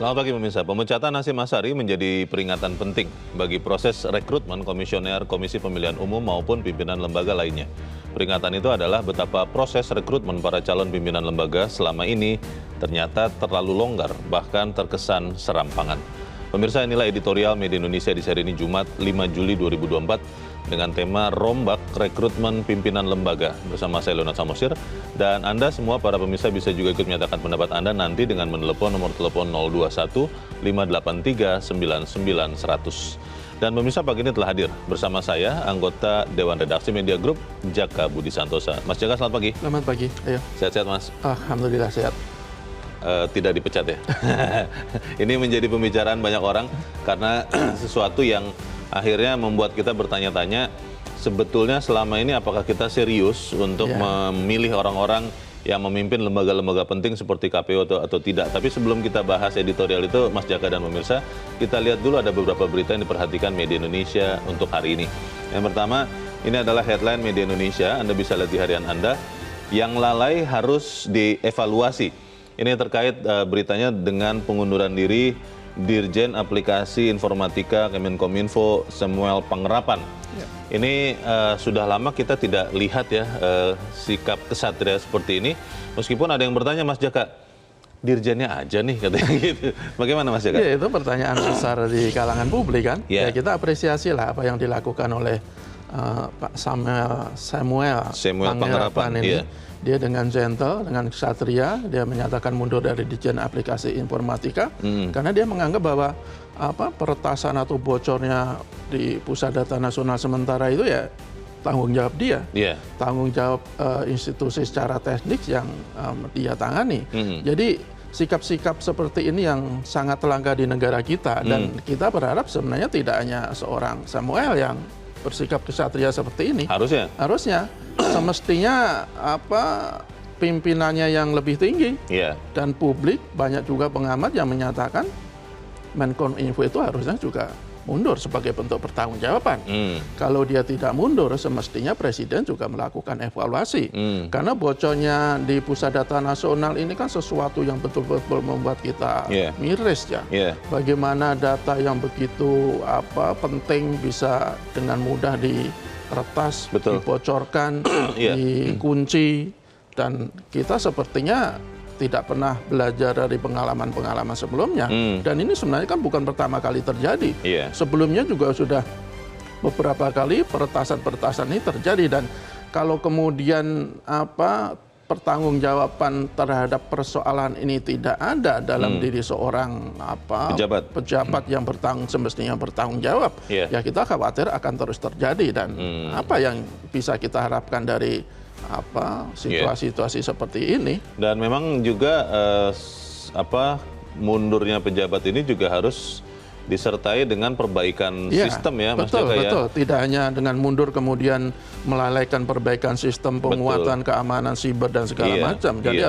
Selamat pagi pemirsa. Pemecatan Hasyim Asyari menjadi peringatan penting bagi proses rekrutmen komisioner Komisi Pemilihan Umum maupun pimpinan lembaga lainnya. Peringatan itu adalah betapa proses rekrutmen para calon pimpinan lembaga selama ini ternyata terlalu longgar, bahkan terkesan serampangan. Pemirsa, inilah editorial Media Indonesia di seri ini Jumat 5 Juli 2024 dengan tema Rombak Rekrutmen Pimpinan Lembaga bersama saya Leonard Samosir. Dan Anda semua para pemirsa bisa juga ikut menyatakan pendapat Anda nanti dengan menelepon nomor telepon 021 583 99 100. Dan pemirsa, pagi ini telah hadir bersama saya anggota Dewan Redaksi Media Group Jaka Budi Santosa. Mas Jaka, selamat pagi. Selamat pagi. Ayo. Sehat-sehat Mas? Alhamdulillah sehat. Tidak dipecat ya. Ini menjadi pembicaraan banyak orang karena sesuatu yang akhirnya membuat kita bertanya-tanya sebetulnya selama ini apakah kita serius untuk memilih orang-orang yang memimpin lembaga-lembaga penting seperti KPU atau tidak. Tapi sebelum kita bahas editorial itu, Mas Jaka dan pemirsa, kita lihat dulu ada beberapa berita yang diperhatikan Media Indonesia untuk hari ini. Yang pertama, ini adalah headline Media Indonesia, Anda bisa lihat di harian Anda, yang lalai harus dievaluasi. Ini terkait beritanya dengan pengunduran diri Dirjen Aplikasi Informatika Kemenkominfo Samuel Pangerapan. Ini sudah lama kita tidak lihat ya sikap kesatria seperti ini. Meskipun ada yang bertanya, Mas Jaka, dirjennya aja nih katanya gitu. Bagaimana Mas Jaka? Ya, itu pertanyaan besar di kalangan publik kan. Ya, kita apresiasi lah apa yang dilakukan oleh Pak Samuel Pangerapan ini. Dia dengan gentle, dengan ksatria, dia menyatakan mundur dari Dirjen Aplikasi Informatika karena dia menganggap bahwa peretasan atau bocornya di Pusat Data Nasional sementara itu ya tanggung jawab dia, tanggung jawab institusi secara teknik yang dia tangani. Jadi sikap-sikap seperti ini yang sangat langka di negara kita dan kita berharap sebenarnya tidak hanya seorang Samuel yang bersikap ksatria seperti ini. Harusnya semestinya pimpinannya yang lebih tinggi dan publik, banyak juga pengamat yang menyatakan Menkominfo itu harusnya juga mundur sebagai bentuk pertanggungjawaban. Kalau dia tidak mundur, semestinya Presiden juga melakukan evaluasi. Karena bocornya di Pusat Data Nasional ini kan sesuatu yang betul-betul membuat kita miris ya. Bagaimana data yang begitu penting bisa dengan mudah diretas, dibocorkan, dikunci, dan kita sepertinya tidak pernah belajar dari pengalaman-pengalaman sebelumnya. Dan ini sebenarnya kan bukan pertama kali terjadi. Sebelumnya juga sudah beberapa kali peretasan-peretasan ini terjadi. Dan kalau kemudian pertanggungjawaban terhadap persoalan ini tidak ada dalam diri seorang pejabat yang semestinya bertanggung jawab, ya kita khawatir akan terus terjadi. Dan apa yang bisa kita harapkan dari situasi-situasi seperti ini. Dan memang juga mundurnya pejabat ini juga harus disertai dengan perbaikan sistem ya, Mas Jaka. Betul. Tidak hanya dengan mundur kemudian melalaikan perbaikan sistem, penguatan keamanan siber dan segala macam. Jadi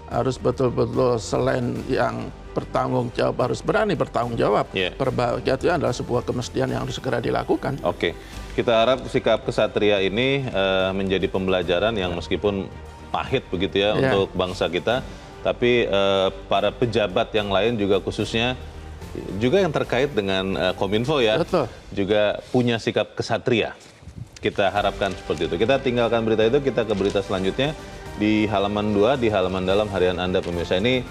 harus betul-betul selain yang bertanggung jawab, harus berani bertanggung jawab. Perbaikan itu adalah sebuah kemestian yang harus segera dilakukan. Oke. Kita harap sikap kesatria ini menjadi pembelajaran yang meskipun pahit begitu ya untuk bangsa kita, tapi para pejabat yang lain juga khususnya juga yang terkait dengan Kominfo ya, juga punya sikap kesatria. Kita harapkan seperti itu. Kita tinggalkan berita itu, kita ke berita selanjutnya di halaman 2, di halaman dalam harian Anda pemirsa. Ini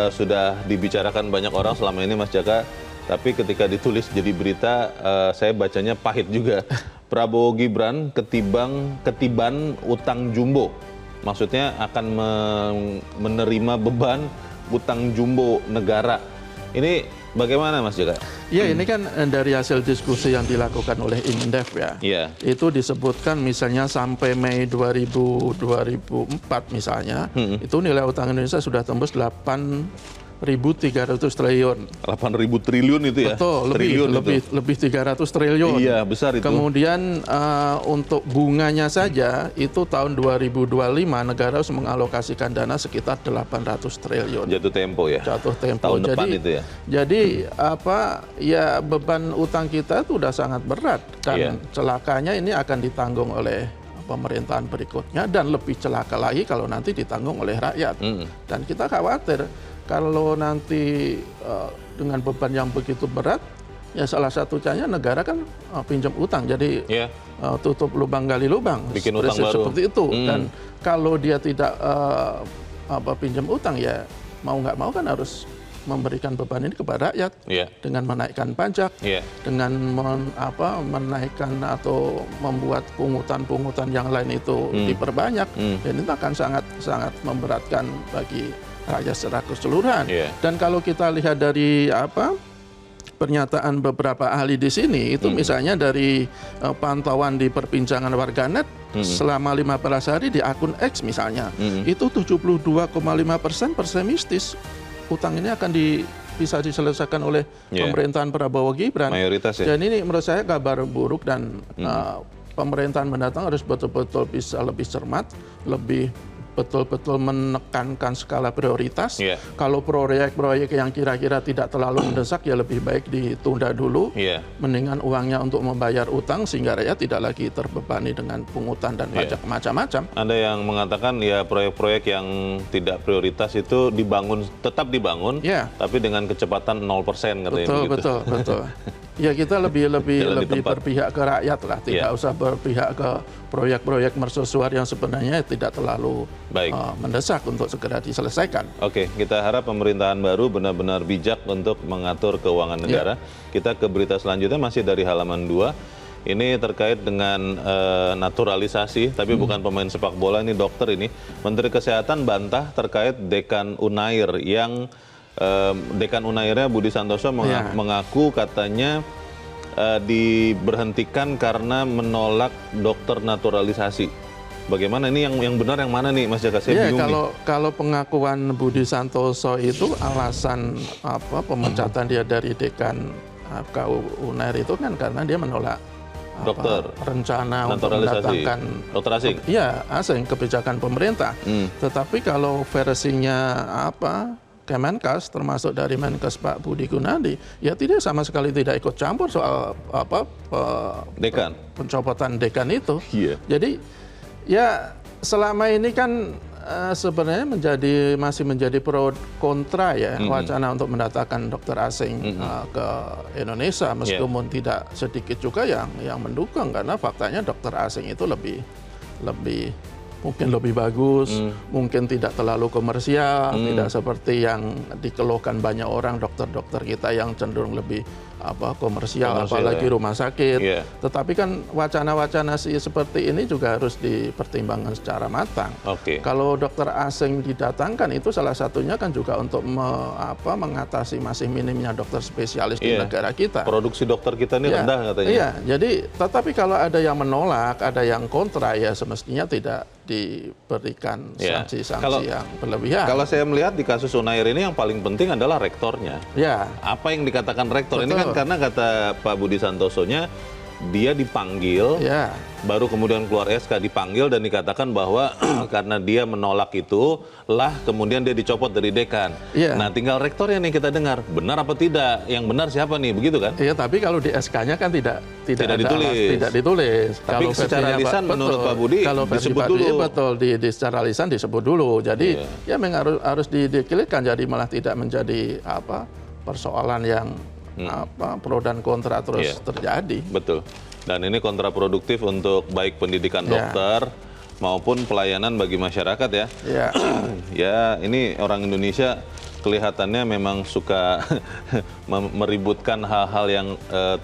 sudah dibicarakan banyak orang selama ini Mas Jaka. Tapi ketika ditulis jadi berita, saya bacanya pahit juga. Prabowo Gibran ketiban utang jumbo. Maksudnya akan menerima beban utang jumbo negara. Ini bagaimana Mas Jaka? Ya, ini kan dari hasil diskusi yang dilakukan oleh Indef ya. Itu disebutkan misalnya sampai Mei 2004 misalnya, itu nilai utang Indonesia sudah tembus 8.300 triliun. 8.000 triliun itu ya? Betul, lebih 300 triliun. Iya, besar itu. Kemudian untuk bunganya saja itu tahun 2025 negara harus mengalokasikan dana sekitar 800 triliun. Jatuh tempo ya? Jatuh tempo. Tahun depan itu ya? Jadi beban utang kita itu sudah sangat berat. Dan celakanya ini akan ditanggung oleh pemerintahan berikutnya dan lebih celaka lagi kalau nanti ditanggung oleh rakyat. Dan kita khawatir kalau nanti dengan beban yang begitu berat, ya salah satu caranya negara kan pinjam utang, jadi tutup lubang gali lubang, bikin utang baru seperti itu. Dan kalau dia tidak pinjam utang, ya mau nggak mau kan harus memberikan beban ini kepada rakyat dengan menaikkan pajak, dengan menaikkan atau membuat pungutan-pungutan yang lain itu diperbanyak, dan itu akan sangat memberatkan bagi rakyat secara keseluruhan. Dan kalau kita lihat dari pernyataan beberapa ahli di sini, itu misalnya dari pantauan di perbincangan warganet selama 15 hari di akun X misalnya, itu 72,5% pesimistis utang ini akan bisa diselesaikan oleh pemerintahan Prabowo Gibran. Mayoritas ya. Dan ini menurut saya kabar buruk, dan pemerintahan mendatang harus betul-betul bisa lebih cermat, lebih betul-betul menekankan skala prioritas. Kalau proyek-proyek yang kira-kira tidak terlalu mendesak, ya lebih baik ditunda dulu. Mendingan uangnya untuk membayar utang sehingga rakyat tidak lagi terbebani dengan pungutan dan pajak macam-macam. Ada yang mengatakan ya proyek-proyek yang tidak prioritas itu tetap dibangun, tapi dengan kecepatan 0% katanya. Betul. Ya kita lebih berpihak ke rakyat lah, tidak usah berpihak ke proyek-proyek mercusuar yang sebenarnya tidak terlalu mendesak untuk segera diselesaikan. Oke, kita harap pemerintahan baru benar-benar bijak untuk mengatur keuangan negara. Kita ke berita selanjutnya masih dari halaman 2. Ini terkait dengan naturalisasi, tapi bukan pemain sepak bola, ini dokter ini. Menteri Kesehatan bantah terkait Dekan Unair yang Dekan Unairnya Budi Santoso mengaku katanya diberhentikan karena menolak dokter naturalisasi. Bagaimana ini yang benar yang mana nih Mas Jaka? Saya bingung kalau pengakuan Budi Santoso itu alasan pemecatan dia dari Dekan FKU Unair itu kan karena dia menolak rencana untuk mendatangkan dokter asing. Iya, asing, kebijakan pemerintah. Tetapi kalau versinya Kemenkes, termasuk dari Menkes Pak Budi Gunadi, ya sama sekali tidak ikut campur soal Dekan, pencopotan Dekan itu. Jadi ya selama ini kan sebenarnya masih menjadi pro kontra ya wacana untuk mendatangkan dokter asing ke Indonesia, meskipun tidak sedikit juga yang mendukung, karena faktanya dokter asing itu mungkin lebih bagus, mungkin tidak terlalu komersial, tidak seperti yang dikeluhkan banyak orang dokter-dokter kita yang cenderung lebih komersial, apalagi rumah sakit. Tetapi kan wacana-wacana seperti ini juga harus dipertimbangkan secara matang. Kalau dokter asing didatangkan itu salah satunya kan juga untuk mengatasi masih minimnya dokter spesialis di negara kita. Produksi dokter kita ini rendah katanya. Iya, jadi tetapi kalau ada yang menolak, ada yang kontra, ya semestinya tidak diberikan sanksi-sanksi yang berlebihan. Kalau saya melihat di kasus Unair ini yang paling penting adalah rektornya. Apa yang dikatakan rektor ini kan karena kata Pak Budi Santosonya dia dipanggil, baru kemudian keluar SK, dipanggil dan dikatakan bahwa karena dia menolak itu lah kemudian dia dicopot dari dekan. Nah tinggal rektornya nih kita dengar, benar apa tidak? Yang benar siapa nih, begitu kan? Iya, tapi kalau di SK-nya kan tidak ditulis. Tapi kalau secara lisan menurut Pak Budi kalau disebut dulu. Betul, di secara lisan disebut dulu. Jadi ya memang harus dikilirkan, jadi malah tidak menjadi persoalan yang pro dan kontra terus terjadi. Betul. Dan ini kontraproduktif untuk baik pendidikan dokter maupun pelayanan bagi masyarakat ya. Ya, ini orang Indonesia kelihatannya memang suka meributkan hal-hal yang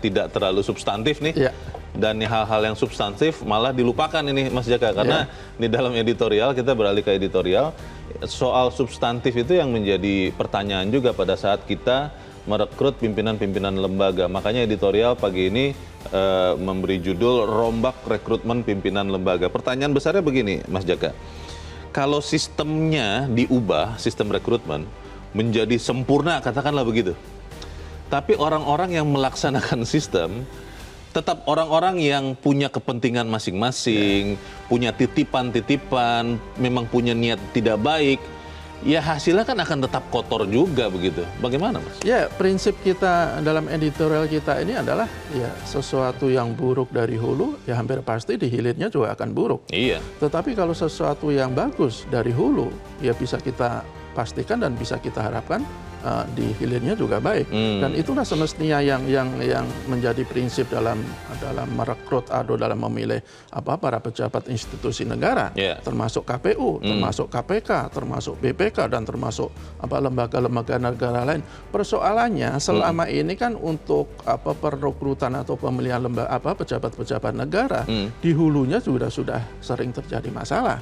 tidak terlalu substantif nih. Dan hal-hal yang substantif malah dilupakan ini Mas Jaka, karena di dalam editorial, kita beralih ke editorial, soal substantif itu yang menjadi pertanyaan juga pada saat kita merekrut pimpinan-pimpinan lembaga. Makanya editorial pagi ini memberi judul Rombak Rekrutmen Pimpinan Lembaga. Pertanyaan besarnya begini, Mas Jaka. Kalau sistemnya diubah, sistem rekrutmen, menjadi sempurna, katakanlah begitu. Tapi orang-orang yang melaksanakan sistem, tetap orang-orang yang punya kepentingan masing-masing, punya titipan-titipan, memang punya niat tidak baik, ya hasilnya kan akan tetap kotor juga begitu. Bagaimana, Mas? Ya, prinsip kita dalam editorial kita ini adalah ya sesuatu yang buruk dari hulu ya hampir pasti di hilirnya juga akan buruk. Tetapi kalau sesuatu yang bagus dari hulu ya bisa kita pastikan dan bisa kita harapkan di hilirnya juga baik. Dan itulah semestinya yang menjadi prinsip dalam merekrut atau dalam memilih para pejabat institusi negara, termasuk KPU, termasuk KPK, termasuk BPK, dan termasuk lembaga-lembaga negara lain. Persoalannya selama ini kan untuk perekrutan atau pemilihan pejabat-pejabat negara di hulunya sudah sering terjadi masalah.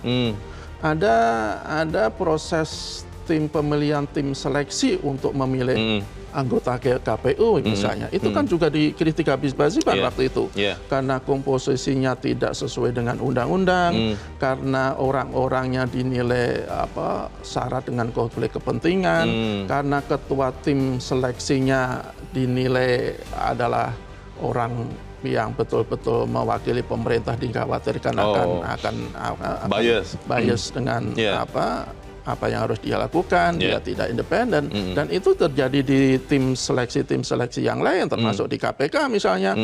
Ada proses tim pemilihan tim seleksi untuk memilih anggota KPU misalnya. Itu kan juga dikritik habis-habisan waktu itu. Karena komposisinya tidak sesuai dengan undang-undang, karena orang-orangnya dinilai syarat dengan konflik kepentingan, karena ketua tim seleksinya dinilai adalah orang yang betul-betul mewakili pemerintah, dikhawatirkan akan bias dengan apa yang harus dia lakukan, dia tidak independen, dan itu terjadi di tim seleksi yang lain, termasuk di KPK misalnya,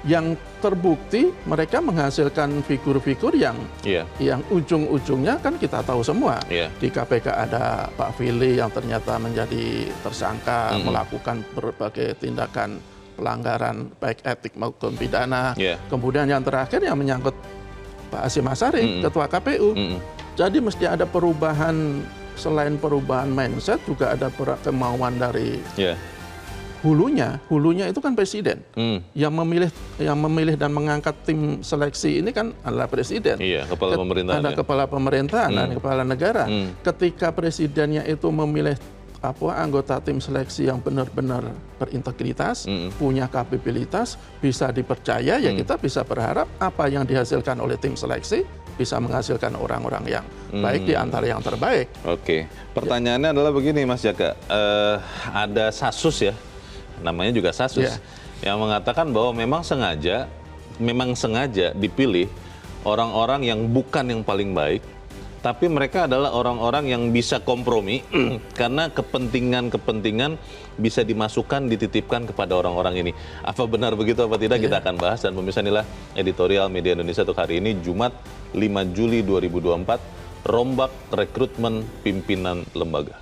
yang terbukti mereka menghasilkan figur-figur yang ujung-ujungnya kan kita tahu semua. Di KPK ada Pak Firly yang ternyata menjadi tersangka, melakukan berbagai tindakan pelanggaran baik etik maupun pidana. Kemudian yang terakhir yang menyangkut Pak Hasyim Asyari, Ketua KPU. Jadi mesti ada perubahan, selain perubahan mindset juga ada kemauan dari hulunya. Hulunya itu kan presiden. Yang memilih dan mengangkat tim seleksi ini kan adalah presiden. Kepala pemerintahan. Ada kepala pemerintahan dan kepala negara. Ketika presidennya itu memilih anggota tim seleksi yang benar-benar berintegritas, punya kapabilitas, bisa dipercaya, ya kita bisa berharap apa yang dihasilkan oleh tim seleksi bisa menghasilkan orang-orang yang baik di antara yang terbaik. Oke, pertanyaannya adalah begini Mas Jaka, ada Sasus ya, namanya juga Sasus, yang mengatakan bahwa memang sengaja dipilih orang-orang yang bukan yang paling baik, tapi mereka adalah orang-orang yang bisa kompromi karena kepentingan bisa dimasukkan, dititipkan kepada orang-orang ini. Apa benar begitu apa tidak, kita akan bahas. Dan pemirsa, inilah editorial Media Indonesia untuk hari ini, Jumat 5 Juli 2024, rombak rekrutmen pimpinan lembaga.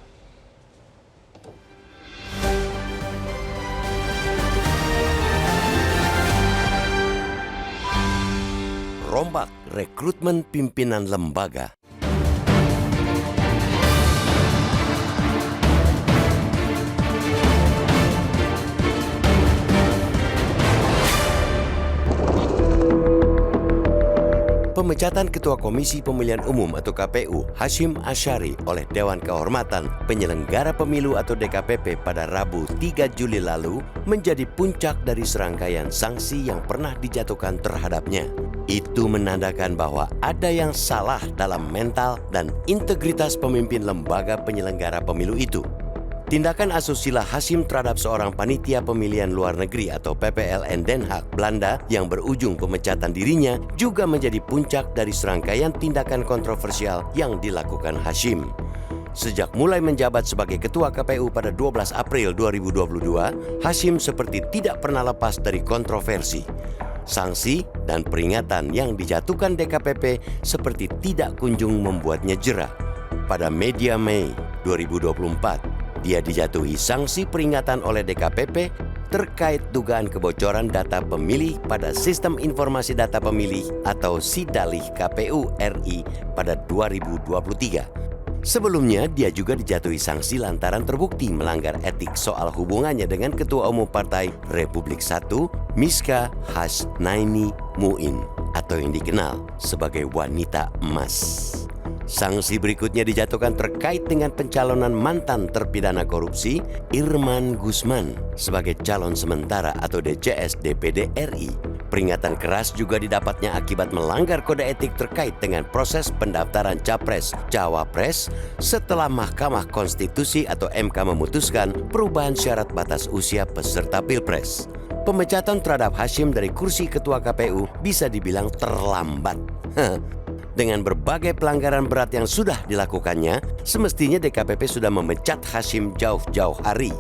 Rombak rekrutmen pimpinan lembaga. Pemecatan Ketua Komisi Pemilihan Umum atau KPU Hasyim Asyari oleh Dewan Kehormatan Penyelenggara Pemilu atau DKPP pada Rabu 3 Juli lalu menjadi puncak dari serangkaian sanksi yang pernah dijatuhkan terhadapnya. Itu menandakan bahwa ada yang salah dalam mental dan integritas pemimpin lembaga penyelenggara pemilu itu. Tindakan asusila Hasyim terhadap seorang panitia pemilihan luar negeri atau PPLN Den Haag, Belanda yang berujung pemecatan dirinya juga menjadi puncak dari serangkaian tindakan kontroversial yang dilakukan Hasyim. Sejak mulai menjabat sebagai Ketua KPU pada 12 April 2022, Hasyim seperti tidak pernah lepas dari kontroversi. Sanksi dan peringatan yang dijatuhkan DKPP seperti tidak kunjung membuatnya jera. Pada media Mei 2024, dia dijatuhi sanksi peringatan oleh DKPP terkait dugaan kebocoran data pemilih pada Sistem Informasi Data Pemilih atau SIDALIH KPU RI pada 2023. Sebelumnya, dia juga dijatuhi sanksi lantaran terbukti melanggar etik soal hubungannya dengan Ketua Umum Partai Republik I, Miska Hasnaini Muin, atau yang dikenal sebagai wanita emas. Sanksi berikutnya dijatuhkan terkait dengan pencalonan mantan terpidana korupsi Irman Gusman sebagai calon sementara atau DCS DPD RI. Peringatan keras juga didapatnya akibat melanggar kode etik terkait dengan proses pendaftaran Capres-Cawapres setelah Mahkamah Konstitusi atau MK memutuskan perubahan syarat batas usia peserta Pilpres. Pemecatan terhadap Hasyim dari kursi Ketua KPU bisa dibilang terlambat. Dengan berbagai pelanggaran berat yang sudah dilakukannya, semestinya DKPP sudah memecat Hasyim jauh-jauh hari.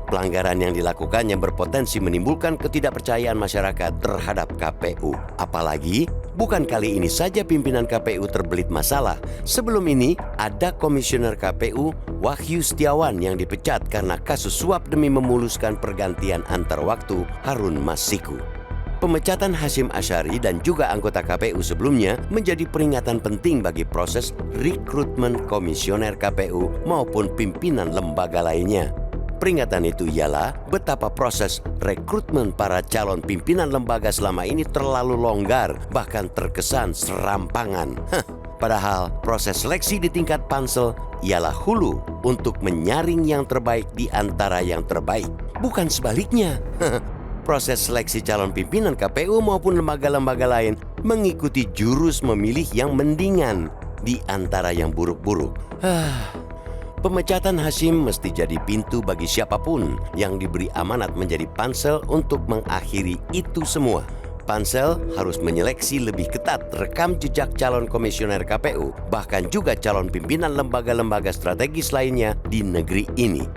Pelanggaran yang dilakukannya berpotensi menimbulkan ketidakpercayaan masyarakat terhadap KPU. Apalagi Bukan kali ini saja pimpinan KPU terbelit masalah. Sebelum ini, ada Komisioner KPU Wahyu Setiawan yang dipecat karena kasus suap demi memuluskan pergantian antar waktu Harun Masiku. Pemecatan Hasyim Asyari dan juga anggota KPU sebelumnya menjadi peringatan penting bagi proses rekrutmen komisioner KPU maupun pimpinan lembaga lainnya. Peringatan itu ialah betapa proses rekrutmen para calon pimpinan lembaga selama ini terlalu longgar, bahkan terkesan serampangan. Padahal proses seleksi di tingkat pansel ialah hulu untuk menyaring yang terbaik di antara yang terbaik, bukan sebaliknya. Proses seleksi calon pimpinan KPU maupun lembaga-lembaga lain mengikuti jurus memilih yang mendingan di antara yang buruk-buruk. Pemecatan Hasyim mesti jadi pintu bagi siapapun yang diberi amanat menjadi pansel untuk mengakhiri itu semua. Pansel harus menyeleksi lebih ketat rekam jejak calon komisioner KPU, bahkan juga calon pimpinan lembaga-lembaga strategis lainnya di negeri ini.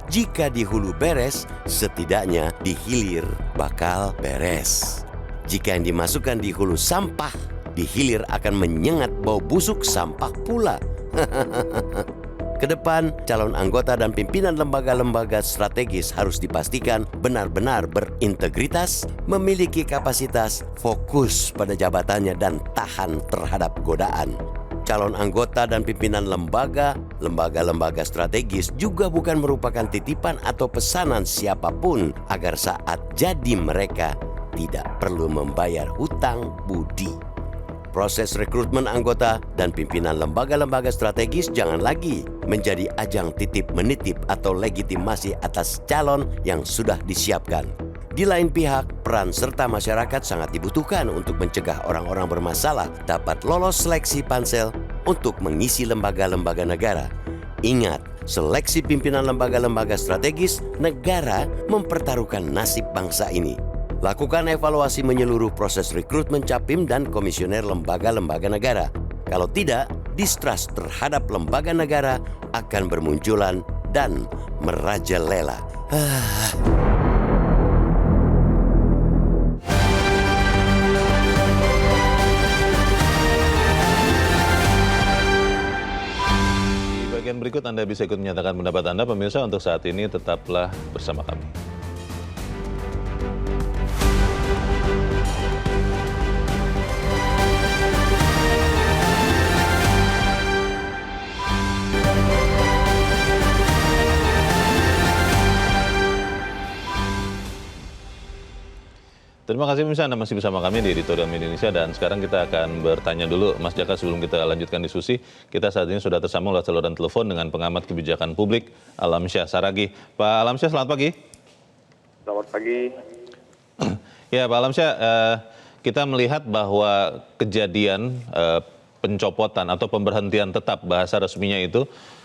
Jika di hulu beres, setidaknya di hilir bakal beres. Jika yang dimasukkan di hulu sampah, di hilir akan menyengat bau busuk sampah pula. Kedepan, calon anggota dan pimpinan lembaga-lembaga strategis harus dipastikan benar-benar berintegritas, memiliki kapasitas, fokus pada jabatannya dan tahan terhadap godaan. Calon anggota dan pimpinan lembaga-lembaga strategis juga bukan merupakan titipan atau pesanan siapapun agar saat jadi mereka tidak perlu membayar hutang budi. Proses rekrutmen anggota dan pimpinan lembaga-lembaga strategis jangan lagi menjadi ajang titip-menitip atau legitimasi atas calon yang sudah disiapkan. Di lain pihak, peran serta masyarakat sangat dibutuhkan untuk mencegah orang-orang bermasalah dapat lolos seleksi pansel untuk mengisi lembaga-lembaga negara. Ingat, seleksi pimpinan lembaga-lembaga strategis negara mempertaruhkan nasib bangsa ini. Lakukan evaluasi menyeluruh proses rekrutmen capim dan komisioner lembaga-lembaga negara. Kalau tidak, distrust terhadap lembaga negara akan bermunculan dan merajalela. Di bagian berikut Anda bisa ikut menyatakan pendapat Anda, pemirsa. Untuk saat ini tetaplah bersama kami. Terima kasih pemirsa, Anda masih bersama kami di Editorial Media Indonesia, dan sekarang kita akan bertanya dulu Mas Jaka sebelum kita lanjutkan diskusi. Kita saat ini sudah tersambung lewat saluran telepon dengan pengamat kebijakan publik Alamsyah Saragih. Pak Alamsyah, selamat pagi. Selamat pagi. Ya Pak Alamsyah, kita melihat bahwa kejadian pencopotan atau pemberhentian tetap bahasa resminya itu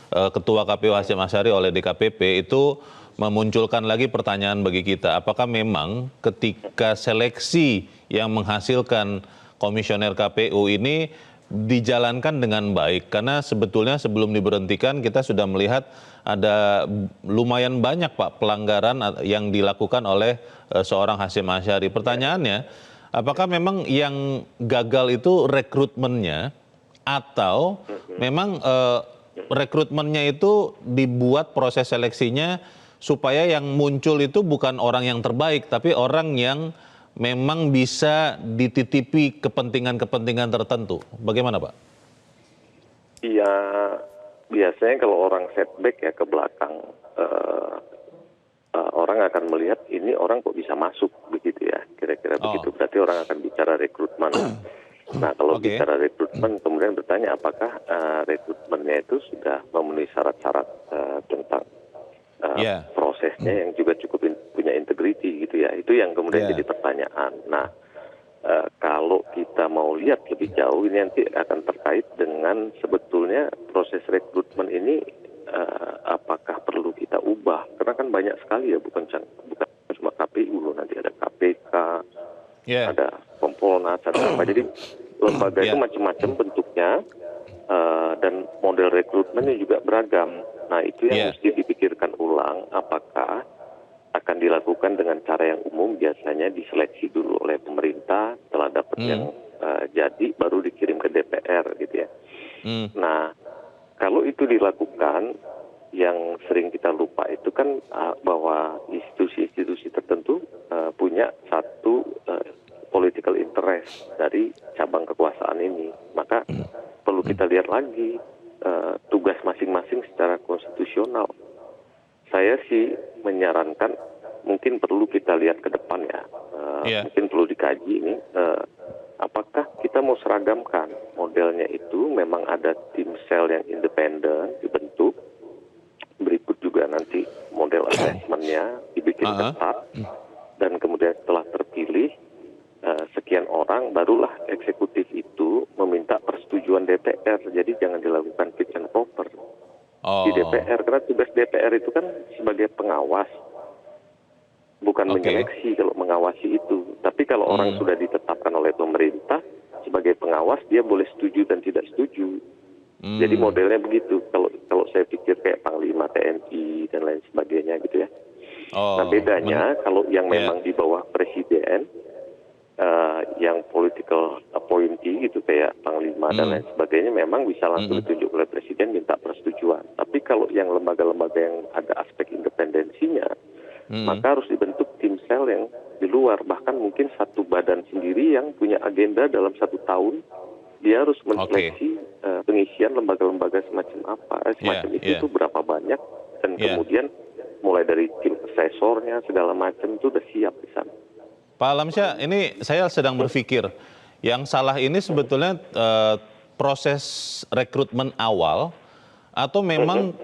Ketua KPU Hasyim Asyari oleh DKPP itu memunculkan lagi pertanyaan bagi kita, apakah memang ketika seleksi yang menghasilkan komisioner KPU ini dijalankan dengan baik? Karena sebetulnya sebelum diberhentikan kita sudah melihat ada lumayan banyak Pak pelanggaran yang dilakukan oleh seorang Hasyim Asyari. Pertanyaannya, apakah memang yang gagal itu rekrutmennya atau memang rekrutmennya itu dibuat proses seleksinya supaya yang muncul itu bukan orang yang terbaik, tapi orang yang memang bisa dititipi kepentingan-kepentingan tertentu. Bagaimana Pak? Iya, biasanya kalau orang setback ya ke belakang, orang akan melihat ini orang kok bisa masuk begitu ya, kira-kira begitu. Berarti orang akan bicara rekrutmen. Nah kalau bicara rekrutmen kemudian bertanya apakah rekrutmennya itu sudah memenuhi syarat-syarat tentang prosesnya yang juga cukup punya integriti gitu ya. Itu yang kemudian jadi pertanyaan. Nah kalau kita mau lihat lebih jauh ini nanti akan terkait dengan sebetulnya proses rekrutmen ini apakah perlu kita ubah, karena kan banyak sekali ya, bukan cuma KPU loh, nanti ada KPK, ada Kompolnas, ada apa. Jadi lembaga itu macam-macam bentuknya dan model rekrutmennya juga beragam. Nah itu yang mesti dipikirkan ulang, apakah akan dilakukan dengan cara yang umum, biasanya diseleksi dulu oleh pemerintah, setelah dapat yang jadi baru dikirim ke DPR gitu ya. Nah, kalau itu dilakukan, yang sering kita lupa itu kan bahwa institusi-institusi tertentu punya satu political interest dari cabang kekuasaan ini. Maka perlu kita lihat lagi tugas masing-masing secara konstitusional. Saya sih menyarankan mungkin perlu kita lihat ke depan ya. Mungkin perlu dikaji ini. Apakah kita mau seragamkan modelnya itu memang ada tim sel yang independen dibentuk, berikut juga nanti model assessment-nya dibikin ketat, dan kemudian setelah terpilih sekian orang, barulah eksekutif itu meminta persetujuan DPR, jadi jangan dilakukan fit and proper di DPR, karena tugas DPR itu kan sebagai pengawas, bukan menyeleksi kalau mengawasi itu. Tapi kalau orang sudah ditetapkan oleh pemerintah sebagai pengawas, dia boleh setuju dan tidak setuju. Jadi modelnya begitu. Kalau saya pikir kayak Panglima TNI dan lain sebagainya gitu ya. Nah bedanya kalau yang memang di bawah presiden, yang political appointee gitu kayak Panglima dan lain sebagainya, memang bisa langsung ditunjuk oleh presiden minta persetujuan. Tapi kalau yang lembaga-lembaga yang ada aspek independensinya, maka harus dibentuk tim sel yang di luar, bahkan mungkin satu badan sendiri yang punya agenda dalam 1 tahun, dia harus menseleksi pengisian lembaga-lembaga semacam apa, itu berapa banyak, dan kemudian mulai dari tim asesornya segala macam itu udah siap di sana. Pak Alamsyah, ini saya sedang berpikir, yang salah ini sebetulnya proses rekrutmen awal, atau memang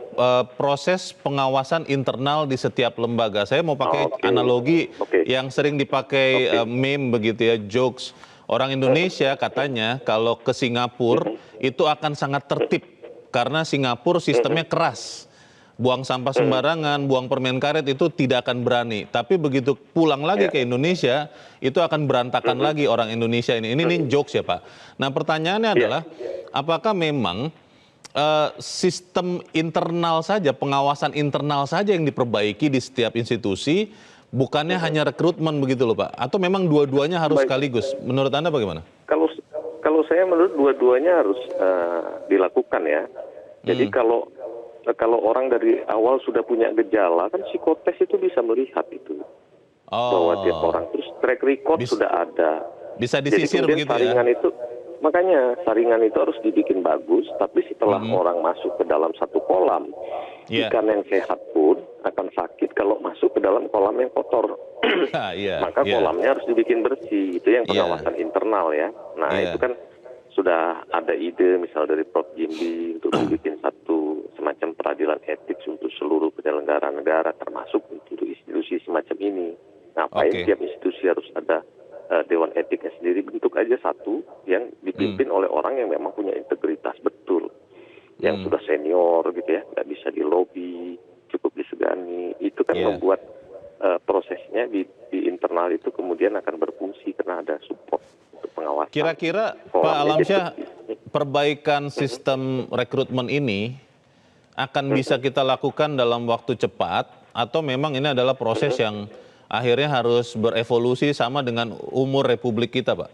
proses pengawasan internal di setiap lembaga. Saya mau pakai analogi yang sering dipakai meme begitu ya, jokes. Orang Indonesia katanya kalau ke Singapura itu akan sangat tertib karena Singapura sistemnya keras. Buang sampah sembarangan, buang permen karet itu tidak akan berani. Tapi begitu pulang lagi ke Indonesia, itu akan berantakan lagi orang Indonesia ini. Ini jokes ya Pak. Nah pertanyaannya adalah, apakah memang sistem internal saja, pengawasan internal saja yang diperbaiki di setiap institusi, bukannya hanya rekrutmen begitu loh Pak? Atau memang dua-duanya harus sekaligus? Menurut Anda bagaimana? Kalau saya menurut dua-duanya harus dilakukan ya. Jadi kalau orang dari awal sudah punya gejala, kan psikotes itu bisa melihat itu. Bahwa tiap orang, terus track record sudah ada. Bisa disisir begitu ya? Makanya saringan itu harus dibikin bagus, tapi setelah orang masuk ke dalam satu kolam, ikan yang sehat pun akan sakit kalau masuk ke dalam kolam yang kotor. Maka kolamnya harus dibikin bersih, itu yang pengawasan internal ya. Nah itu kan sudah ada ide misal dari Prof. Jimli untuk membuat satu semacam peradilan etik untuk seluruh penyelenggara negara, termasuk untuk institusi semacam ini. Ngapain tiap institusi harus ada Dewan Etiknya sendiri? Bentuk aja satu yang dipimpin oleh orang yang memang punya integritas betul, yang sudah senior gitu ya, nggak bisa dilobi, cukup disegani. Itu kan membuat prosesnya di internal itu kemudian akan berfungsi karena ada support untuk pengawasan. Kira-kira Pak Alamsyah, perbaikan sistem rekrutmen ini akan bisa kita lakukan dalam waktu cepat, atau memang ini adalah proses yang akhirnya harus berevolusi sama dengan umur Republik kita, Pak?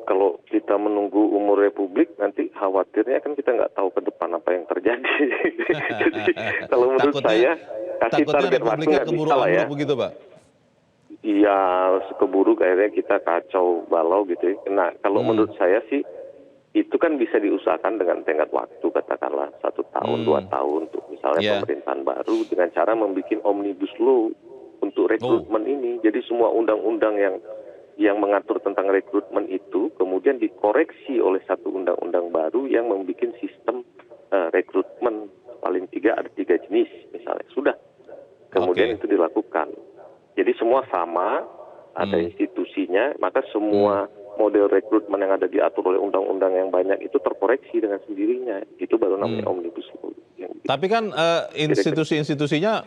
Kalau kita menunggu umur Republik, nanti khawatirnya kan kita nggak tahu ke depan apa yang terjadi. Jadi kalau menurut saya, kasih target waktu nggak bisa lah ya. Begitu, Pak? Iya, keburu akhirnya kita kacau balau gitu. Nah, kalau menurut saya sih, itu kan bisa diusahakan dengan tenggat waktu, katakanlah 1 tahun, 2 tahun, untuk misalnya pemerintahan baru dengan cara membuat omnibus law untuk rekrutmen ini. Jadi semua undang-undang yang mengatur tentang rekrutmen itu kemudian dikoreksi oleh satu undang-undang baru yang membuat sistem rekrutmen, paling ada 3 jenis misalnya. Sudah. Kemudian itu dilakukan. Jadi semua sama, ada institusinya, maka semua model rekrutmen yang ada diatur oleh undang-undang yang banyak itu terkoreksi dengan sendirinya. Itu baru namanya omnibus law. Tapi kan institusi-institusinya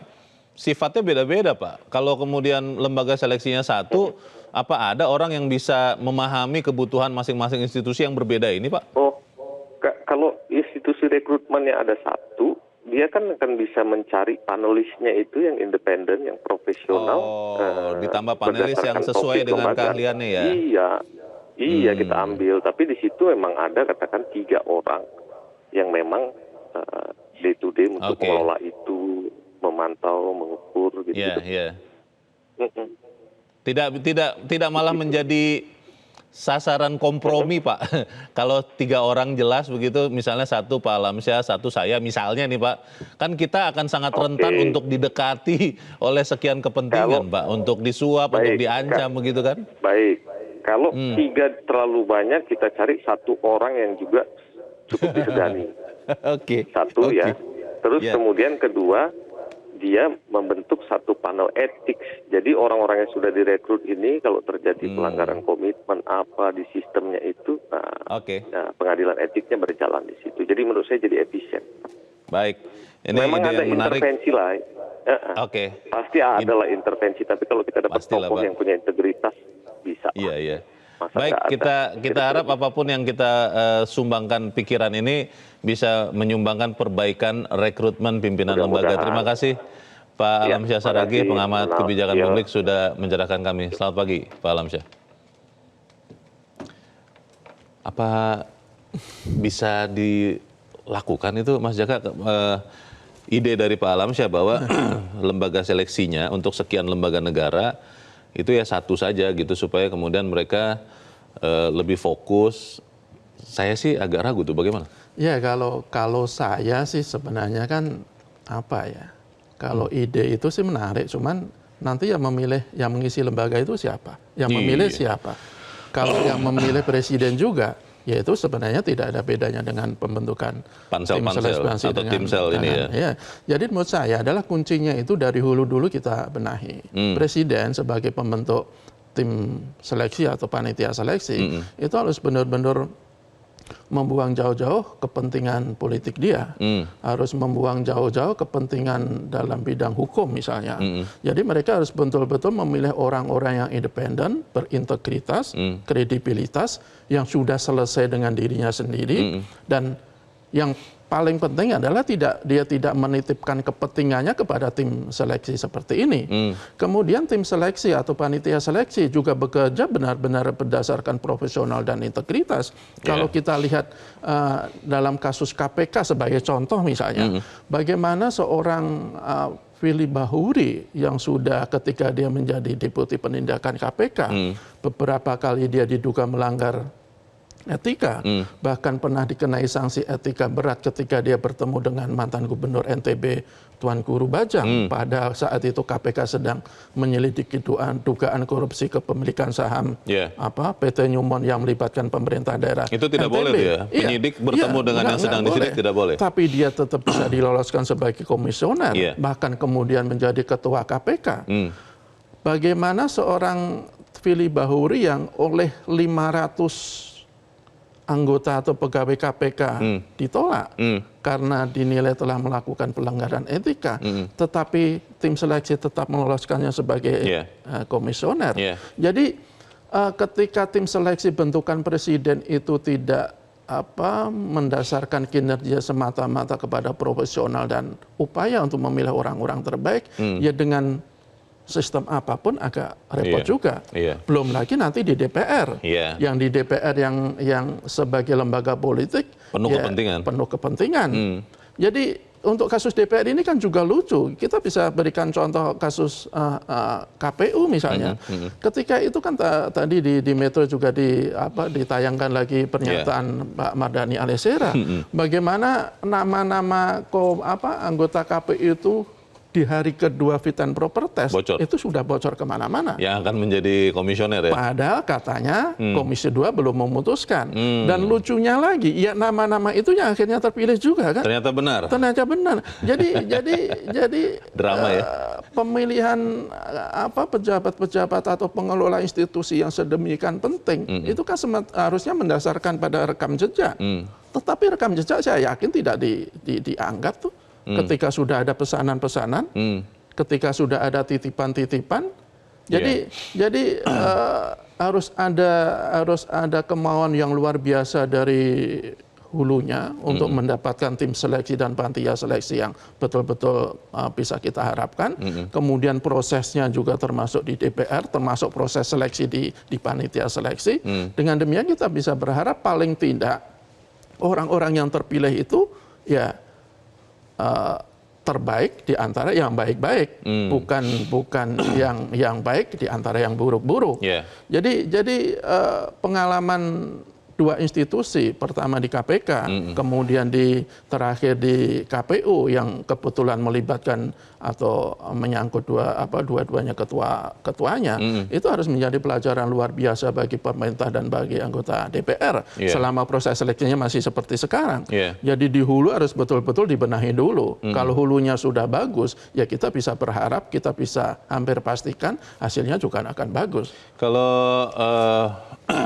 sifatnya beda-beda, Pak. Kalau kemudian lembaga seleksinya satu, apa ada orang yang bisa memahami kebutuhan masing-masing institusi yang berbeda ini, Pak? Kalau institusi rekrutmennya ada satu, dia kan akan bisa mencari panelisnya itu yang independen, yang profesional. Ditambah panelis yang sesuai dengan keahliannya ya? Iya. Iya, kita ambil. Tapi di situ memang ada katakan 3 orang yang memang day to day untuk mengelola itu, memantau, mengukur gitu. Iya. Tidak malah menjadi sasaran kompromi, Pak. Kalau 3 orang jelas begitu, misalnya satu Pak Alamsyah, satu saya misalnya nih, Pak. Kan kita akan sangat rentan untuk didekati oleh sekian kepentingan, Pak. Untuk disuap, untuk diancam begitu kan? Baik. Kalau 3 terlalu banyak, kita cari 1 orang yang juga cukup disegani. Satu ya. Terus kemudian kedua, dia membentuk satu panel etik. Jadi orang-orang yang sudah direkrut ini kalau terjadi pelanggaran komitmen apa di sistemnya itu, pengadilan etiknya berjalan di situ. Jadi menurut saya jadi efisien. Baik. Ini memang ide ada yang menarik. Intervensi lah. Pasti ada lah intervensi. Tapi kalau kita dapat tokoh yang punya integritas, bisa. Iya. Baik, kita harap apapun yang kita sumbangkan pikiran ini bisa menyumbangkan perbaikan rekrutmen pimpinan lembaga. Terima kasih Pak Alamsyah Saragih, pengamat kebijakan publik sudah mencerahkan kami. Selamat pagi Pak Alamsyah. Apa bisa dilakukan itu Mas Jaka, ide dari Pak Alamsyah bahwa lembaga seleksinya untuk sekian lembaga negara itu ya satu saja gitu supaya kemudian mereka lebih fokus. Saya sih agak ragu tuh, bagaimana? Ya kalau saya sih sebenarnya kan kalau ide itu sih menarik, cuman nanti yang memilih, yang mengisi lembaga itu siapa? Yang memilih siapa? Kalau yang memilih presiden juga, ya itu sebenarnya tidak ada bedanya dengan pembentukan pansel atau timsel ini ya. Jadi menurut saya adalah kuncinya itu dari hulu dulu kita benahi. Presiden sebagai pembentuk tim seleksi atau panitia seleksi itu harus benar-benar membuang jauh-jauh kepentingan politik dia, harus membuang jauh-jauh kepentingan dalam bidang hukum misalnya. Jadi mereka harus betul-betul memilih orang-orang yang independen, berintegritas, kredibilitas, yang sudah selesai dengan dirinya sendiri, dan yang paling penting adalah dia tidak menitipkan kepentingannya kepada tim seleksi seperti ini. Kemudian tim seleksi atau panitia seleksi juga bekerja benar-benar berdasarkan profesional dan integritas. Kalau kita lihat dalam kasus KPK sebagai contoh misalnya, bagaimana seorang Firly Bahuri yang sudah ketika dia menjadi Deputi Penindakan KPK, beberapa kali dia diduga melanggar etika, bahkan pernah dikenai sanksi etika berat ketika dia bertemu dengan mantan gubernur NTB Tuan Guru Bajang pada saat itu KPK sedang menyelidiki dugaan korupsi kepemilikan saham PT Newmont yang melibatkan pemerintah daerah. Itu tidak NTB. Boleh ya, penyidik bertemu dengan yang sedang disidik tidak boleh. Tapi dia tetap bisa diloloskan sebagai komisioner, bahkan kemudian menjadi ketua KPK. Bagaimana seorang Firly Bahuri yang oleh 500 anggota atau pegawai KPK ditolak karena dinilai telah melakukan pelanggaran etika, tetapi tim seleksi tetap meloloskannya sebagai komisioner. Jadi ketika tim seleksi bentukan presiden itu tidak mendasarkan kinerja semata-mata kepada profesional dan upaya untuk memilih orang-orang terbaik, ya dengan sistem apapun agak repot juga. Belum lagi nanti di DPR, yang di DPR yang sebagai lembaga politik penuh kepentingan. Jadi untuk kasus DPR ini kan juga lucu. Kita bisa berikan contoh kasus KPU misalnya. Ketika itu kan tadi di Metro juga ditayangkan lagi pernyataan Pak Mardhani Alisera. Bagaimana nama-nama anggota KPU itu di hari kedua fit and proper test itu sudah bocor kemana-mana. Yang akan menjadi komisioner ya? Padahal katanya Komisi 2 belum memutuskan. Dan lucunya lagi, ya nama-nama itu yang akhirnya terpilih juga kan? Ternyata benar. Jadi drama ya? Pemilihan pejabat-pejabat atau pengelola institusi yang sedemikian penting itu kan harusnya mendasarkan pada rekam jejak. Tetapi rekam jejak saya yakin tidak dianggap tuh. Ketika sudah ada pesanan-pesanan, ketika sudah ada titipan-titipan, jadi harus ada kemauan yang luar biasa dari hulunya untuk mendapatkan tim seleksi dan panitia seleksi yang betul-betul bisa kita harapkan. Kemudian prosesnya juga termasuk di DPR, termasuk proses seleksi di panitia seleksi. Dengan demikian kita bisa berharap paling tidak orang-orang yang terpilih itu ya terbaik di antara yang baik-baik, bukan yang baik di antara yang buruk-buruk. Jadi pengalaman dua institusi, pertama di KPK, kemudian terakhir di KPU yang kebetulan melibatkan atau menyangkut dua-duanya ketuanya, itu harus menjadi pelajaran luar biasa bagi pemerintah dan bagi anggota DPR selama proses seleksinya masih seperti sekarang. Jadi di hulu harus betul-betul dibenahi dulu. Kalau hulunya sudah bagus, ya kita bisa berharap, kita bisa hampir pastikan hasilnya juga akan bagus. Kalau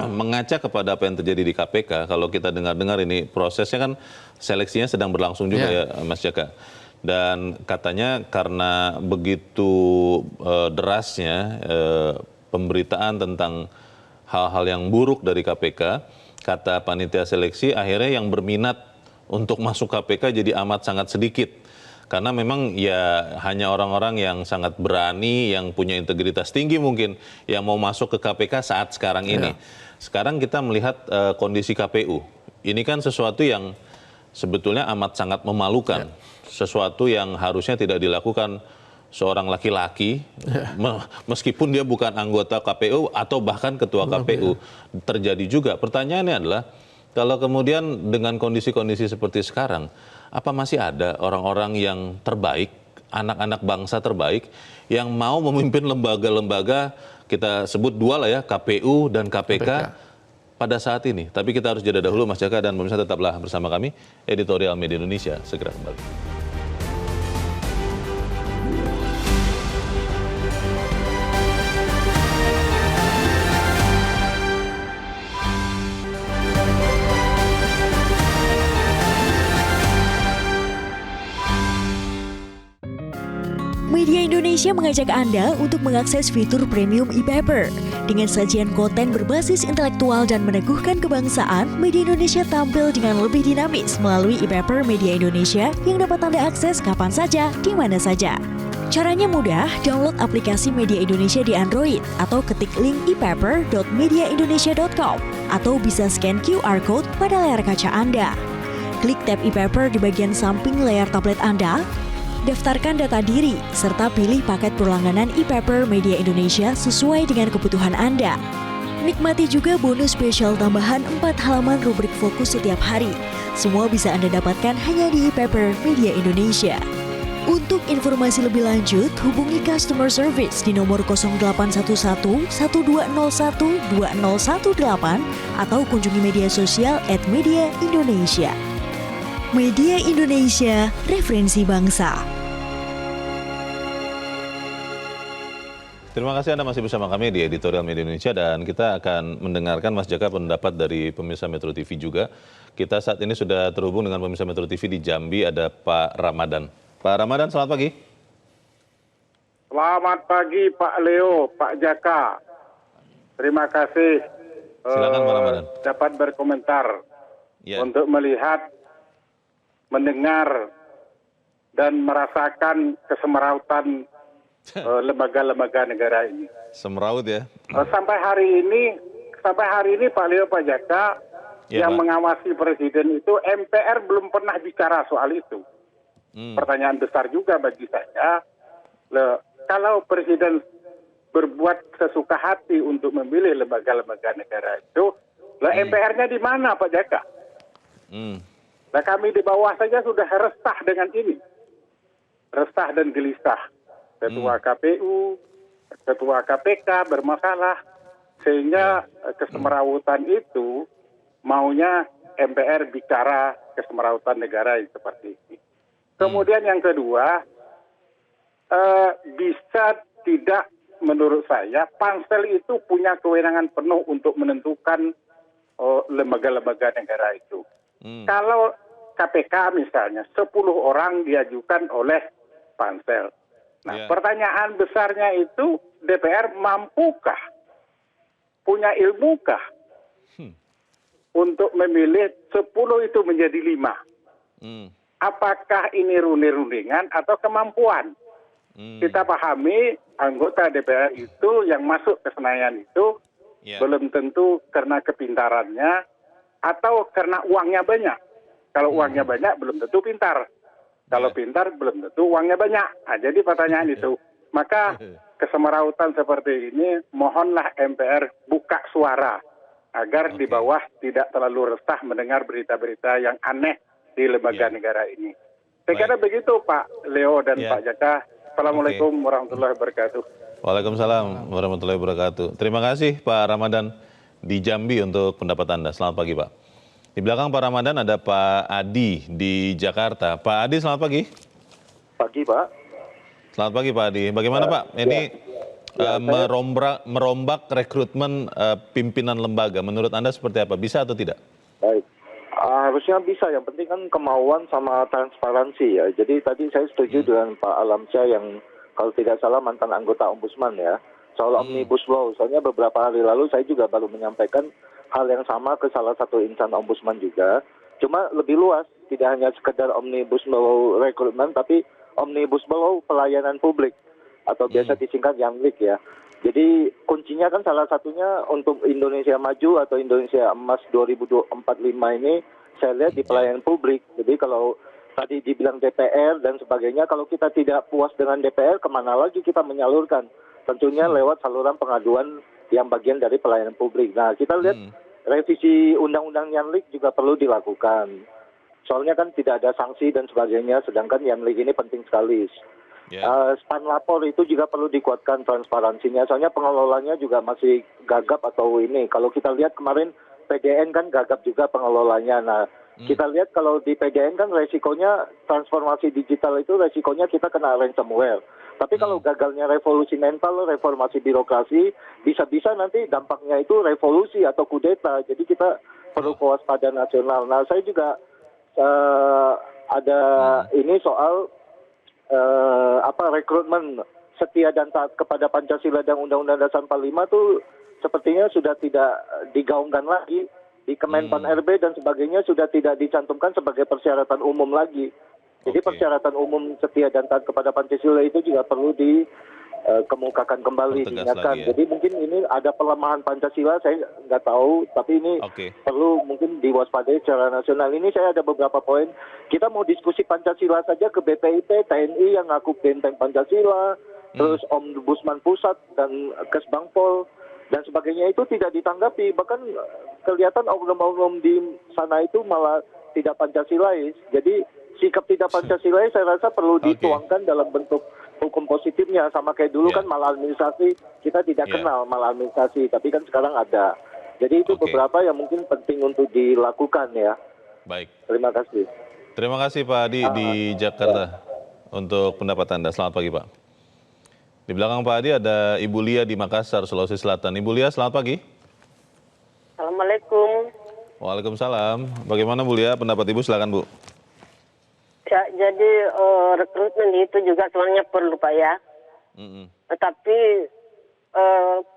mengaca kepada apa yang terjadi di KPK, kalau kita dengar-dengar ini prosesnya kan seleksinya sedang berlangsung juga ya Mas Jaka. Dan katanya karena begitu derasnya pemberitaan tentang hal-hal yang buruk dari KPK, kata panitia seleksi akhirnya yang berminat untuk masuk KPK jadi amat sangat sedikit. Karena memang ya hanya orang-orang yang sangat berani, yang punya integritas tinggi mungkin, yang mau masuk ke KPK saat sekarang ini. Sekarang kita melihat kondisi KPU. Ini kan sesuatu yang sebetulnya amat sangat memalukan. Sesuatu yang harusnya tidak dilakukan seorang laki-laki, meskipun dia bukan anggota KPU atau bahkan ketua KPU. Terjadi juga. Pertanyaannya adalah, kalau kemudian dengan kondisi-kondisi seperti sekarang, apa masih ada orang-orang yang terbaik, anak-anak bangsa terbaik, yang mau memimpin lembaga-lembaga, kita sebut dua lah ya, KPU dan KPK pada saat ini? Tapi kita harus jeda dahulu Mas Jaka, dan pemirsa tetaplah bersama kami, Editorial Media Indonesia segera kembali. Media Indonesia mengajak Anda untuk mengakses fitur premium e-paper. Dengan sajian konten berbasis intelektual dan meneguhkan kebangsaan, Media Indonesia tampil dengan lebih dinamis melalui e-paper Media Indonesia yang dapat Anda akses kapan saja, di mana saja. Caranya mudah, download aplikasi Media Indonesia di Android atau ketik link e-paper.mediaindonesia.com atau bisa scan QR Code pada layar kaca Anda. Klik tab e-paper di bagian samping layar tablet Anda, daftarkan data diri, serta pilih paket berlangganan e-paper Media Indonesia sesuai dengan kebutuhan Anda. Nikmati juga bonus spesial tambahan 4 halaman rubrik fokus setiap hari. Semua bisa Anda dapatkan hanya di e-paper Media Indonesia. Untuk informasi lebih lanjut, hubungi customer service di nomor 0811 1201 2018 atau kunjungi media sosial @mediaindonesia. Media Indonesia, referensi bangsa. Terima kasih Anda masih bersama kami di Editorial Media Indonesia, dan kita akan mendengarkan Mas Jaka pendapat dari pemirsa Metro TV juga. Kita saat ini sudah terhubung dengan pemirsa Metro TV di Jambi, ada Pak Ramadan. Pak Ramadan, selamat pagi. Selamat pagi Pak Leo, Pak Jaka. Terima kasih. Silakan Pak Ramadan. Dapat berkomentar untuk melihat, mendengar, dan merasakan kesemerautan lembaga-lembaga negara ini. Semeraut ya. Sampai hari ini Pak Leo, Pak Jaka, yang mengawasi presiden itu, MPR belum pernah bicara soal itu. Pertanyaan besar juga bagi saya, kalau presiden berbuat sesuka hati untuk memilih lembaga-lembaga negara itu, MPR-nya di mana Pak Jaka? Nah, kami di bawah saja sudah resah dengan ini. Resah dan gelisah. Ketua KPU, Ketua KPK bermasalah. Sehingga kesemerautan itu maunya MPR bicara kesemerautan negara seperti ini. Kemudian yang kedua, bisa tidak menurut saya, pansel itu punya kewenangan penuh untuk menentukan lembaga-lembaga negara itu. Kalau KPK misalnya, 10 orang diajukan oleh pansel. Nah, pertanyaan besarnya itu, DPR mampukah? Punya ilmukah? untuk memilih 10 itu menjadi 5. Apakah ini runding-rundingan atau kemampuan? Kita pahami anggota DPR itu yang masuk ke Senayan itu belum tentu karena kepintarannya atau karena uangnya banyak. Kalau uangnya banyak belum tentu pintar. Kalau pintar belum tentu uangnya banyak. Nah, jadi pertanyaan itu. Maka kesemerautan seperti ini mohonlah MPR buka suara agar di bawah tidak terlalu resah mendengar berita-berita yang aneh di lembaga negara ini. Saya kira begitu Pak Leo dan Pak Jaka. Assalamualaikum warahmatullahi wabarakatuh. Waalaikumsalam warahmatullahi wabarakatuh. Terima kasih Pak Ramadan di Jambi untuk pendapat Anda. Selamat pagi Pak. Di belakang Pak Ramadan ada Pak Adi di Jakarta. Pak Adi, selamat pagi. Pagi Pak. Selamat pagi Pak Adi. Bagaimana Pak? Ini merombak rekrutmen pimpinan lembaga. Menurut Anda seperti apa? Bisa atau tidak? Baik. Harusnya bisa. Yang penting kan kemauan sama transparansi ya. Jadi tadi saya setuju dengan Pak Alamsyah yang kalau tidak salah mantan anggota Ombudsman ya, soal Omnibus Law. Soalnya beberapa hari lalu saya juga baru menyampaikan hal yang sama ke salah satu insan Ombudsman juga. Cuma lebih luas, tidak hanya sekedar Omnibus Law rekrutmen, tapi Omnibus Law pelayanan publik atau biasa disingkat YAMLIK ya. Jadi kuncinya kan salah satunya untuk Indonesia Maju atau Indonesia Emas 2045 ini saya lihat di pelayanan publik. Jadi kalau tadi dibilang DPR dan sebagainya, kalau kita tidak puas dengan DPR, kemana lagi kita menyalurkan? Tentunya lewat saluran pengaduan yang bagian dari pelayanan publik. Nah, kita lihat revisi Undang-Undang YAMLIK juga perlu dilakukan. Soalnya kan tidak ada sanksi dan sebagainya, sedangkan YAMLIK ini penting sekali. Span lapor itu juga perlu dikuatkan transparansinya, soalnya pengelolanya juga masih gagap atau ini. Kalau kita lihat kemarin PDN kan gagap juga pengelolanya. Nah, kita lihat kalau di PDN kan resikonya transformasi digital itu resikonya kita kena ransomware. Tapi kalau gagalnya revolusi mental, reformasi birokrasi, bisa-bisa nanti dampaknya itu revolusi atau kudeta. Jadi kita perlu kewaspadaan nasional. Nah, saya juga ada ini soal rekrutmen setia dan taat kepada Pancasila dan Undang-Undang Dasar 45 tuh sepertinya sudah tidak digaungkan lagi. Di Kemenpan RB dan sebagainya sudah tidak dicantumkan sebagai persyaratan umum lagi. Jadi persyaratan umum setia dan taat kepada Pancasila itu juga perlu dikemukakan kembali, diingatkan. Ya. Jadi mungkin ini ada pelemahan Pancasila, saya nggak tahu, tapi ini perlu mungkin diwaspadai secara nasional. Ini saya ada beberapa poin. Kita mau diskusi Pancasila saja ke BPIP, TNI yang ngaku benteng Pancasila, terus Ombudsman Pusat dan Kesbangpol dan sebagainya itu tidak ditanggapi. Bahkan kelihatan oknum-oknum di sana itu malah tidak Pancasilais. Jadi sikap tidak Pancasilais saya rasa perlu dituangkan dalam bentuk hukum positifnya. Sama kayak dulu kan maladministrasi, kita tidak kenal maladministrasi, tapi kan sekarang ada. Jadi itu beberapa yang mungkin penting untuk dilakukan ya. Baik. Terima kasih. Terima kasih Pak Adi di Jakarta untuk pendapat Anda. Selamat pagi Pak. Di belakang Pak Adi ada Ibu Lia di Makassar, Sulawesi Selatan. Ibu Lia, selamat pagi. Assalamualaikum. Waalaikumsalam. Bagaimana Bu Lia? Pendapat Ibu silakan Bu. Ya, jadi rekrutmen itu juga sebenarnya perlu Pak ya. Tetapi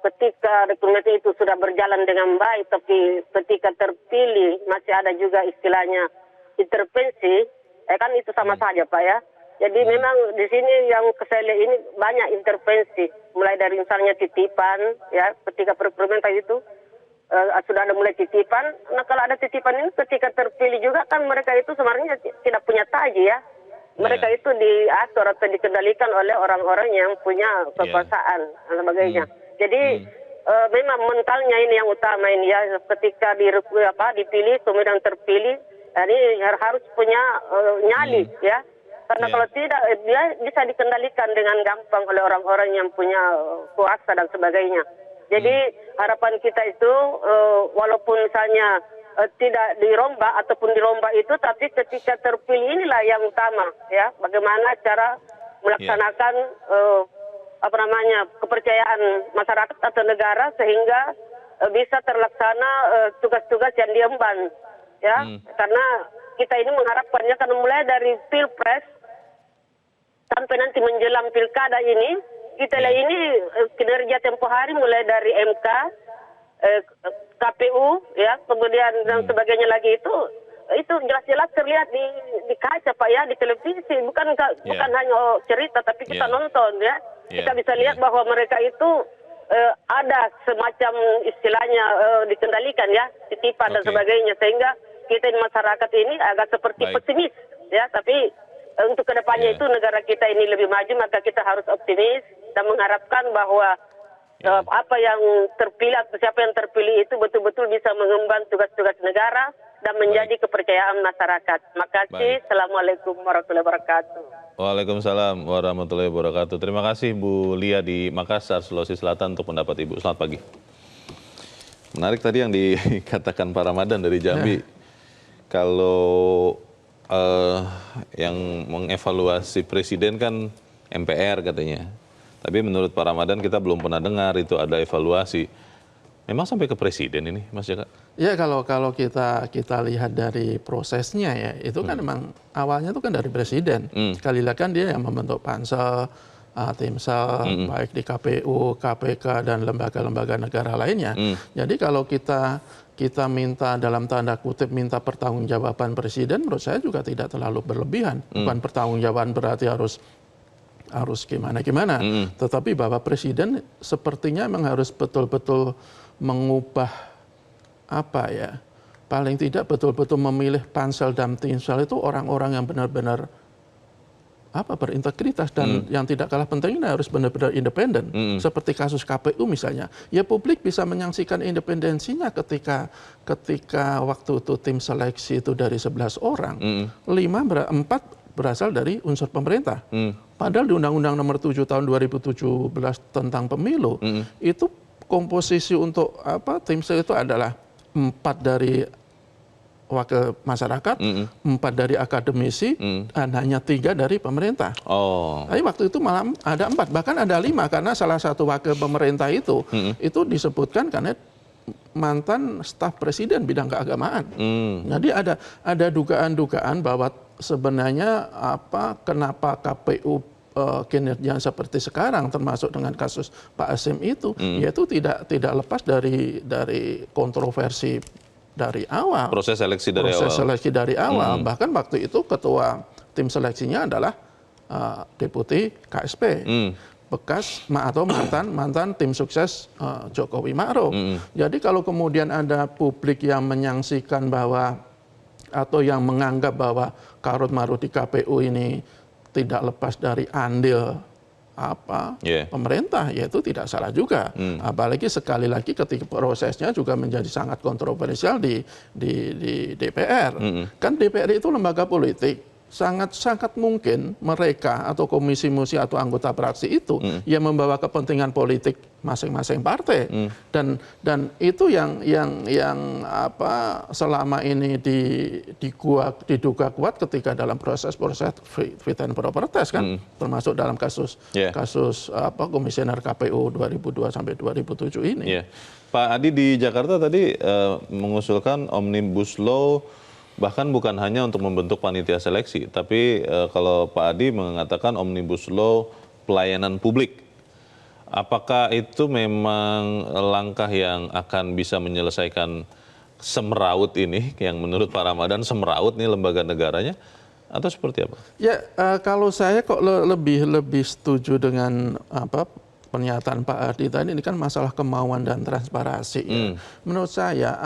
ketika rekrutmen itu sudah berjalan dengan baik, tapi ketika terpilih masih ada juga istilahnya intervensi, kan itu sama saja Pak ya. Jadi memang di sini yang saya lihat ini banyak intervensi, mulai dari misalnya titipan, ya ketika rekrutmen tadi itu sudah ada mulai titipan. Nah kalau ada titipan ini ketika terpilih juga kan mereka itu sebenarnya tidak punya taji ya. Mereka itu diatur atau dikendalikan oleh orang-orang yang punya kekuasaan dan sebagainya. Jadi memang mentalnya ini yang utama ini ya, ketika dipilih kemudian terpilih, ini harus punya nyali ya. Karena kalau tidak, dia bisa dikendalikan dengan gampang oleh orang-orang yang punya kuasa dan sebagainya. Jadi harapan kita itu, walaupun misalnya tidak dirombak ataupun dirombak itu, tapi ketika terpilih inilah yang utama, ya. Bagaimana cara melaksanakan kepercayaan masyarakat atau negara sehingga bisa terlaksana tugas-tugas yang diemban, ya. Karena kita ini mengharapkannya karena mulai dari Pilpres sampai nanti menjelang pilkada ini, kita lihat ini kinerja tempo hari mulai dari MK, KPU ya, kemudian dan sebagainya lagi itu jelas-jelas terlihat di kaca Pak ya, di televisi, bukan hanya cerita tapi kita nonton ya. Kita bisa lihat bahwa mereka itu ada semacam istilahnya dikendalikan ya, titipan dan sebagainya, sehingga kita di masyarakat ini agak seperti pesimis ya, tapi untuk kedepannya itu negara kita ini lebih maju, maka kita harus optimis dan mengharapkan bahwa apa yang terpilih atau siapa yang terpilih itu betul-betul bisa mengemban tugas-tugas negara dan menjadi kepercayaan masyarakat. Makasih. Assalamualaikum warahmatullahi wabarakatuh. Waalaikumsalam warahmatullahi wabarakatuh. Terima kasih Bu Lia di Makassar, Sulawesi Selatan untuk pendapat Ibu. Selamat pagi. Menarik tadi yang dikatakan Pak Ramadan dari Jambi. Kalau yang mengevaluasi presiden kan MPR katanya. Tapi menurut Pak Ramadan kita belum pernah dengar itu ada evaluasi. Memang sampai ke presiden ini, Mas Jaka? Ya kalau kita lihat dari prosesnya ya, itu kan memang awalnya itu kan dari presiden. Sekali lagi kan dia yang membentuk pansel, timsel, baik di KPU, KPK dan lembaga-lembaga negara lainnya. Jadi kalau kita minta dalam tanda kutip minta pertanggungjawaban presiden, menurut saya juga tidak terlalu berlebihan. Bukan pertanggungjawaban berarti harus gimana-gimana. Tetapi bahwa presiden sepertinya memang harus betul-betul mengubah paling tidak betul-betul memilih pansel dan timsel itu orang-orang yang benar-benar berintegritas dan yang tidak kalah pentingnya harus benar-benar independen. Seperti kasus KPU misalnya. Ya publik bisa menyaksikan independensinya ketika waktu itu tim seleksi itu dari 11 orang, 4 berasal dari unsur pemerintah. Padahal di Undang-Undang Nomor 7 Tahun 2017 tentang pemilu itu komposisi untuk tim sel itu adalah 4 dari wakil masyarakat, 4 dari akademisi, dan hanya 3 dari pemerintah. Tapi waktu itu malah ada 4, bahkan ada 5 karena salah satu wakil pemerintah itu disebutkan karena mantan staf presiden bidang keagamaan. Jadi ada dugaan-dugaan bahwa sebenarnya kenapa KPU kinerja seperti sekarang termasuk dengan kasus Pak Hasim itu, yaitu tidak lepas dari kontroversi dari awal. Proses seleksi dari awal. Bahkan waktu itu ketua tim seleksinya adalah deputi KSP. Bekas atau mantan tim sukses Jokowi Ma'ruf. Jadi kalau kemudian ada publik yang menyaksikan bahwa atau yang menganggap bahwa Karut Marut di KPU ini tidak lepas dari andil pemerintah, yaitu tidak salah juga. Apalagi sekali lagi ketika prosesnya juga menjadi sangat kontroversial di DPR. Kan DPR itu lembaga politik. Sangat mungkin mereka atau komisi-komisi atau anggota fraksi itu yang membawa kepentingan politik masing-masing partai. Dan itu yang selama ini diduga kuat ketika dalam proses fit and proper test kan, termasuk dalam kasus komisioner KPU 2002 sampai 2007 ini. Pak Adi di Jakarta tadi mengusulkan Omnibus Law bahkan bukan hanya untuk membentuk panitia seleksi, tapi kalau Pak Adi mengatakan Omnibus Law pelayanan publik. Apakah itu memang langkah yang akan bisa menyelesaikan semeraut ini, yang menurut Pak Ramadan semeraut nih lembaga negaranya, atau seperti apa? Ya, kalau saya kok lebih setuju dengan pernyataan Pak Adi tadi, ini kan masalah kemauan dan transparansi. Menurut saya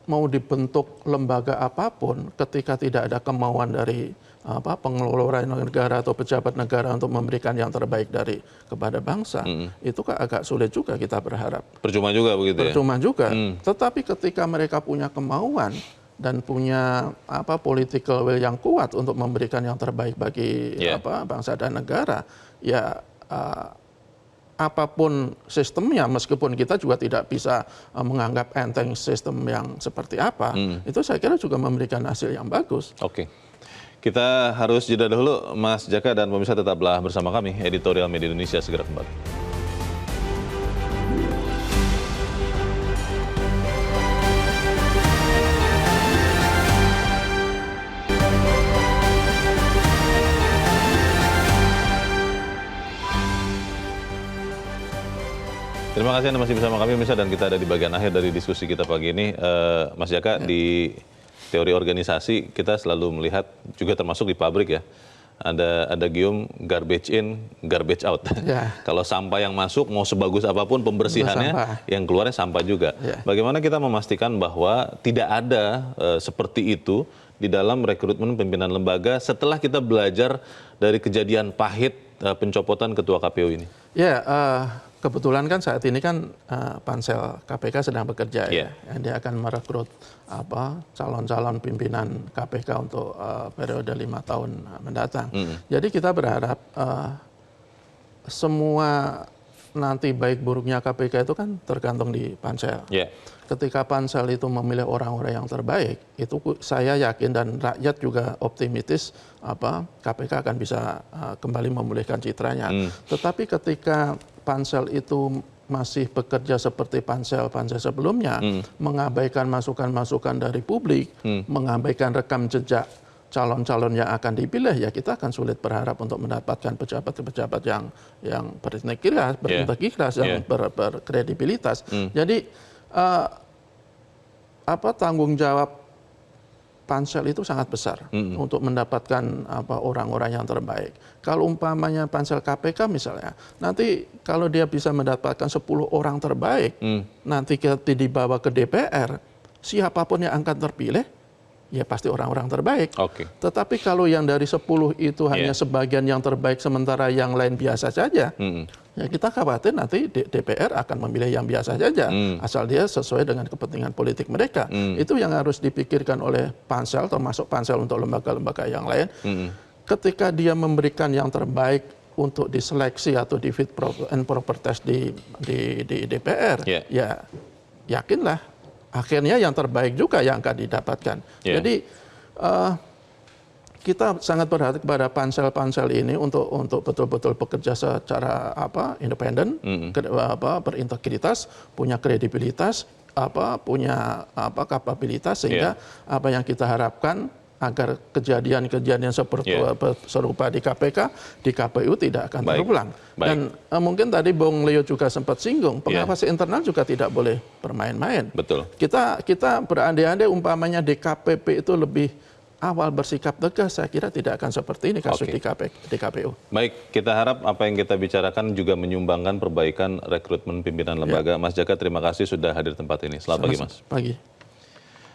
mau dibentuk lembaga apapun ketika tidak ada kemauan dari pengelola negara atau pejabat negara untuk memberikan yang terbaik kepada bangsa, itu agak sulit juga kita berharap. Percuma juga begitu ya? Percuma juga. Tetapi ketika mereka punya kemauan dan punya political will yang kuat untuk memberikan yang terbaik bagi bangsa dan negara, ya apapun sistemnya, meskipun kita juga tidak bisa menganggap enteng sistem yang seperti apa, itu saya kira juga memberikan hasil yang bagus. Oke. Kita harus jeda dahulu, Mas Jaka dan pemirsa tetaplah bersama kami, Editorial Media Indonesia segera kembali. Terima Terima kasih Anda masih bersama kami, Mirsa, dan kita ada di bagian akhir dari diskusi kita pagi ini. Mas Jaka, di teori organisasi kita selalu melihat, juga termasuk di pabrik ya, ada gium garbage in, garbage out. Ya. Kalau sampah yang masuk, mau sebagus apapun pembersihannya, yang keluarnya sampah juga. Ya. Bagaimana kita memastikan bahwa tidak ada seperti itu di dalam rekrutmen pimpinan lembaga setelah kita belajar dari kejadian pahit pencopotan ketua KPU ini? Ya, kebetulan kan saat ini kan pansel KPK sedang bekerja ya. Dia akan merekrut calon-calon pimpinan KPK untuk periode 5 tahun mendatang. Jadi kita berharap semua nanti baik buruknya KPK itu kan tergantung di pansel. Ketika pansel itu memilih orang-orang yang terbaik, itu saya yakin dan rakyat juga optimistis KPK akan bisa kembali memulihkan citranya. Tetapi ketika pansel itu masih bekerja seperti pansel-pansel sebelumnya, mengabaikan masukan-masukan dari publik, mengabaikan rekam jejak calon-calon yang akan dipilih, ya kita akan sulit berharap untuk mendapatkan pejabat-pejabat yang berintegritas, yang berkredibilitas. Jadi tanggung jawab pansel itu sangat besar untuk mendapatkan orang-orang yang terbaik. Kalau umpamanya pansel KPK misalnya, nanti kalau dia bisa mendapatkan 10 orang terbaik, nanti kita dibawa ke DPR, siapapun yang akan terpilih, ya pasti orang-orang terbaik. Tetapi kalau yang dari 10 itu hanya sebagian yang terbaik sementara yang lain biasa saja, ya kita khawatir nanti DPR akan memilih yang biasa saja, asal dia sesuai dengan kepentingan politik mereka. Itu yang harus dipikirkan oleh pansel, termasuk pansel untuk lembaga-lembaga yang lain. Ketika dia memberikan yang terbaik untuk diseleksi atau di fit and proper test di DPR, ya yakinlah akhirnya yang terbaik juga yang akan didapatkan. Jadi kita sangat berhati kepada pansel-pansel ini untuk betul-betul bekerja secara independen, berintegritas, punya kredibilitas, punya kapabilitas, sehingga apa yang kita harapkan agar kejadian-kejadian serupa di KPK, di KPU tidak akan terulang. Dan mungkin tadi Bung Leo juga sempat singgung, pengawas internal juga tidak boleh bermain-main. Betul. Kita berandai-andai umpamanya DKPP itu lebih awal bersikap tegas, saya kira tidak akan seperti ini kasus di KPU. Baik, kita harap apa yang kita bicarakan juga menyumbangkan perbaikan rekrutmen pimpinan lembaga. Mas Jaka, terima kasih sudah hadir tempat ini. Selamat pagi, Mas. Pagi.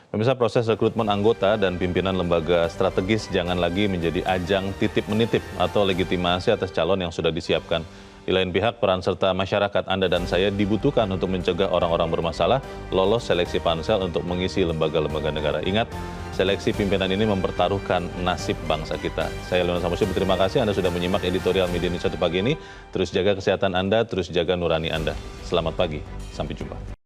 Pemirsa, proses rekrutmen anggota dan pimpinan lembaga strategis jangan lagi menjadi ajang titip-menitip atau legitimasi atas calon yang sudah disiapkan. Di lain pihak, peran serta masyarakat Anda dan saya dibutuhkan untuk mencegah orang-orang bermasalah lolos seleksi pansel untuk mengisi lembaga-lembaga negara. Ingat, seleksi pimpinan ini mempertaruhkan nasib bangsa kita. Saya Leonard Samusi, terima kasih Anda sudah menyimak editorial Media Indonesia pagi ini. Terus jaga kesehatan Anda, terus jaga nurani Anda. Selamat pagi, sampai jumpa.